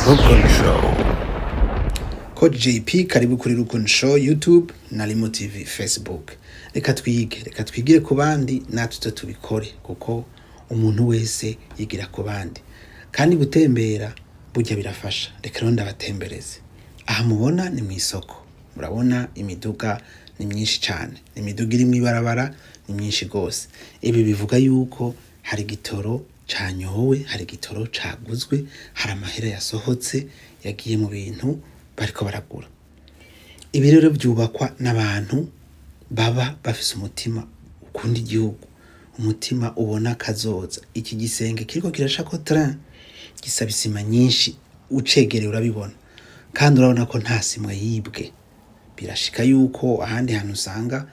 Rukun Show. Coach JP karibu kuri Rukun Show YouTube na Limo TV Facebook. Reka twigire ku bandi natwe tubikore kuko umuntu wese yigira ku bandi. Kandi gutembera burya birafasha. Reka rero ndabatembereze. Aha mubona ni mu isoko. Murabona imiduga ni myinshi cyane. Imiduga iri mu ibarabara ni myinshi gose. Ibi bivuga yuko hari gitoro canyowe, hari gitoro caguzwe, hari amahera yasohotse yagiye mu bintu bariko baragura. Ibi rero byubakwa n'abantu baba bafise umutima ukunda igihugu, umutima ubona kazoza. Iki gisenge kiriko kirashako train gisaba isima nyinshi, ucegereye urabibona, kandi urabona ko nta simwe yibwe. Birashika yuko ahandi hantu usanga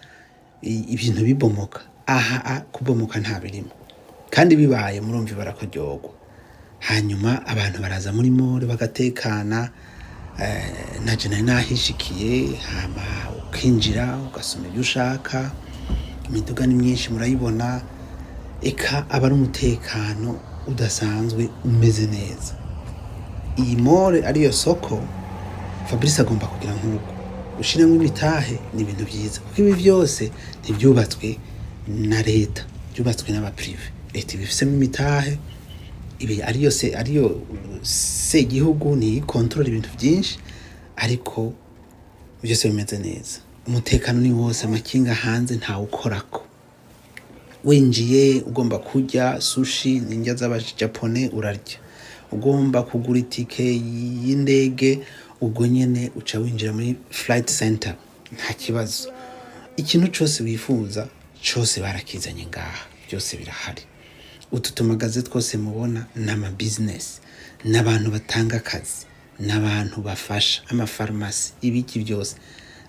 ibintu bibomoka, aha kubomoka nta birimo, kandi bibaye murumvi barakoryogo. Hanyuma abantu baraza muri mole bagatekana, naje nari nahishikiye, hama ukinjira ugasoma ibyo ushaka. Imiduga ni myinshi murayibona, eka aba ari umutekano udasanzwe umeze neza. Iyi mole ariyo soko Fabrice agomba kugira nk'uko ushiramo imitahe ni ibintu byiza, kuko ibi byose ntibyubatswe na leta, byubatswe n'aba prive. Leta ibifisemo imitahe, ibi ariyo se igihugu ni control ibintu byinshi, ariko byose bimeze neza. Umutekano ni wose, amakinga hanze nta ukorako. Winjiye ugomba kurya sushi n'indya z'abajapone urarya, ugomba kugura itike y'indege ubwo nyene uca winjira muri flight center nta kibazo. Ikintu cyose wifuza cyose barakizanye ngaha, byose birahari. Utu tumagaze twose mubona n'ama business, n'abantu batanga akazi, n'abantu bafasha, ama pharmacy, ibiki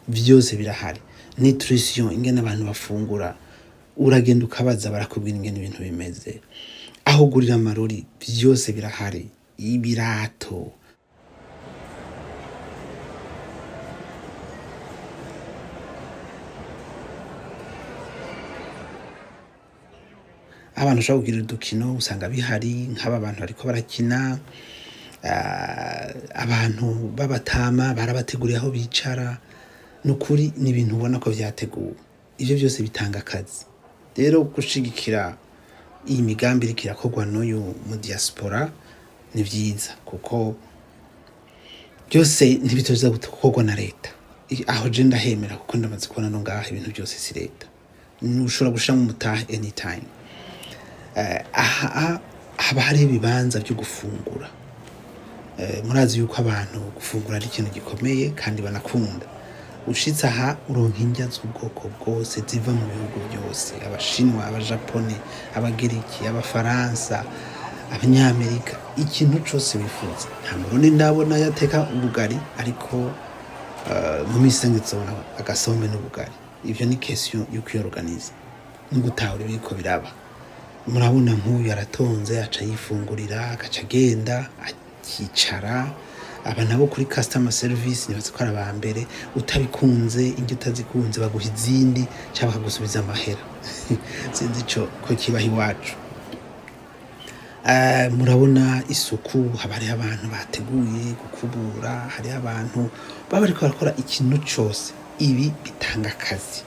byose birahari. Nutrition, ingene abantu bafungura, uragenda ukabaza barakubwira ingene ibintu bimeze. Aho gurira amarori byose birahari. Ibirato, abantu ushobora kugira udukino usanga bihari, nk'aba bantu bariko barakina, abantu babatama barabateguriye aho bicara. Nukuri ni ibintu ubona ko vyateguwe. Ivyo byose bitanga akazi. Rero gushigikira iyi migambi iri kirakorwa n'uyu mu diaspora ni vyiza, kuko byose ntibitoza gukorwa na leta. Aho je ndahemera kuko ndamaze kubona no ngaha ibintu byose si leta. Ushobora gushira mu mutahe anytime. Haba hari ibibanza byo gufungura. Murazi yuko abantu gufungura ari ikintu gikomeye kandi banakunda. Ushitse aha uronka indya z'ubwoko bwose ziva mu bihugu byose, abashinwa, abajapone, abagiriki, abafaransa, abanyamerika, ikintu cyose bifuza. Nta murundi ndabona yateka ubugari, ariko mu misengitso agasombe n'ubugari. Ivyo ni question yo kwiorganiza ngutahura ibiko biraba. Murabona nk'uyu aratonze aca yifungurira, agaca agenda akicara. Aba nabo kuri customer service nibaza ko araba mbere, utabikunze ingi utazikunze baguha izindi cyangwa bakagusubiza amahera. Sinzi ico ko kibaho iwacu. Murabona isuku, haba hari abantu bateguye gukubura, hari abantu baba bariko barakora ikintu cyose. Ibi bitanga akazi.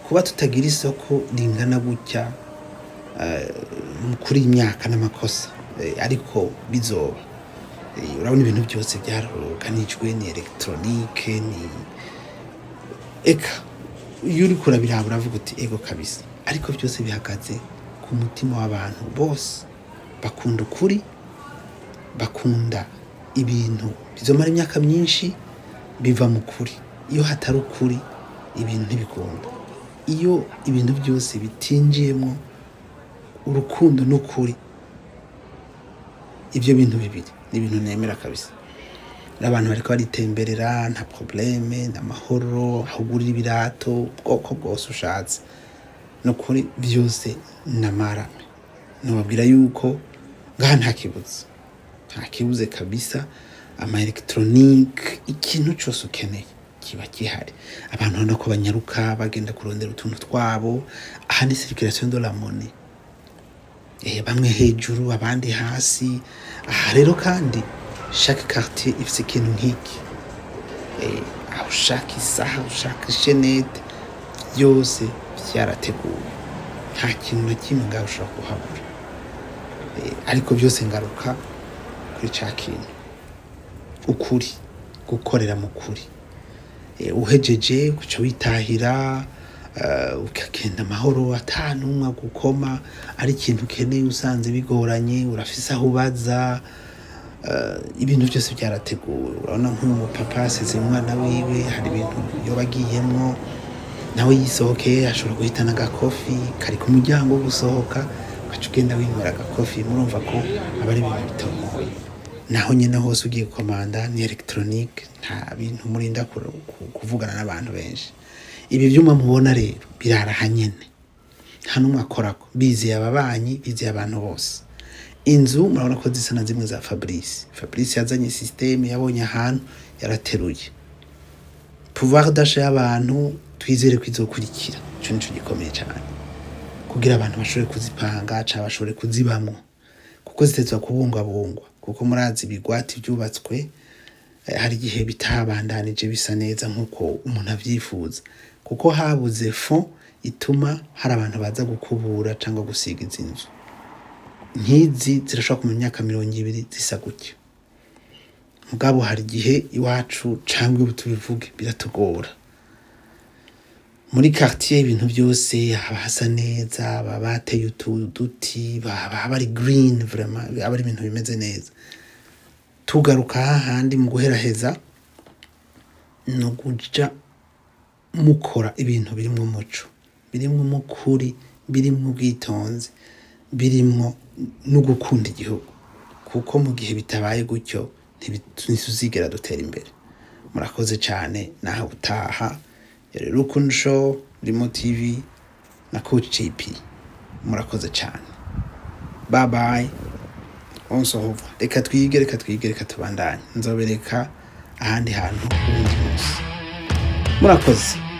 Kuba tutagira isoko ringana gutya kuri imyaka n'amakosa, ariko bizoba. Urabona ibintu byose byarokanijwe, ni electronique, ni eka yuri kurabira uravuga uti ego kabisa. Ariko byose bihagaze ku mutima w'abantu bose bakunda ukuri, bakunda ibintu bizomara imyaka myinshi biva mu kuri. Iyo hatari ukuri ibintu ntibikunda. Iyo ibintu byose bitinjiyemo urukundo n'ukuri, ibyo bintu bibiri ni ibintu nemera kabisa. Abantu bariko baritemberera nta probleme, n'amahoro, aho ugurira ibirato ubwoko bwose ushatse. Nukuri byose namarame. Nobabwira yuko ngaha nta kibuze kabisa. Ama electronique, ikintu cyose ukeneye kiba gihari. Abantu urabona ko banyaruka bagenda kurondera utuntu twabo. Aha ni circulation de la monnaie. Bamwe hejuru abandi hasi. Aha rero kandi chaque quartier ifite ikintu nk'iki, aho ushaka isaha, ushaka ishenete, byose byarateguwe, nta kintu na kimwe ngaho ushobora kuhabura. Ariko byose ngaruka kuri ca kintu, ukuri, gukorera mu kuri. Uhejeje uca witahira, ukagenda amahoro ata n'umwe agukoma. Ari ikintu ukeneye usanze bigoranye, urafise aho ubaza, ibintu byose byarateguwe. Urabona nk'uyu mupapa asize umwana wiwe, hari ibintu yoba agiyemwo, nawe yisohokeye ashobora guhitana agakofi kari ku muryango wo gusohoka, ugaca ugenda winywera agakofi. Murumva ko aba ari ibintu bitomoye. Naho nyine hose ugiye gukomanda ni electronique, nta bintu murinda kuvugana n'abantu benshi. Ibi byuma mubona rero biraraha nyene, nta n'umwe akorako, bizeye ababanyi, bizeye abantu bose. Inzu murabona ko zisa na zimwe za Fabrice yazanye systeme, yabonye ahantu yarateruye. Pouvoir d'achat y'abantu twizere ko izokurikira, ico nico gikomeye cyane, kugira abantu bashobore kuzipanga cyangwa bashobore kuzibamwo, kuko zitezwa kubungwabungwa, kuko murazi ibigwati byubatswe hari igihe bitabandanije bisa neza nk'uko umuntu avyifuza, kuko habuze fond ituma hari abantu baza gukubura cyangwa gusiga izi nzu. Nk'izi zirashobora kumenya imyaka 20 zisa gutyo. Mugabo hari igihe iwacu cyangwa ubu tubivuge biratugora. Muri quartier ibintu byose haba hasa neza, baba bateye uduti, baba bari green, vraiment aba ari ibintu bimeze neza. Tugaruka hahandi mu guheraheza no kuja mukora ibintu birimwo umuco, birimwo mukuri, birimwo ubwitonzi, birimwo no gukunda igihugu, kuko mu gihe bitabaye gutyo ntituzigera dutera imbere. Murakoze cyane, naho utaha yari Rukundo Show, Rimo TV na Coach JP. Murakoze cyane, bye bye, on se revoit. Reka twige tubandanye, nzobereka ahandi hantu ubundi munsi. Murakoze.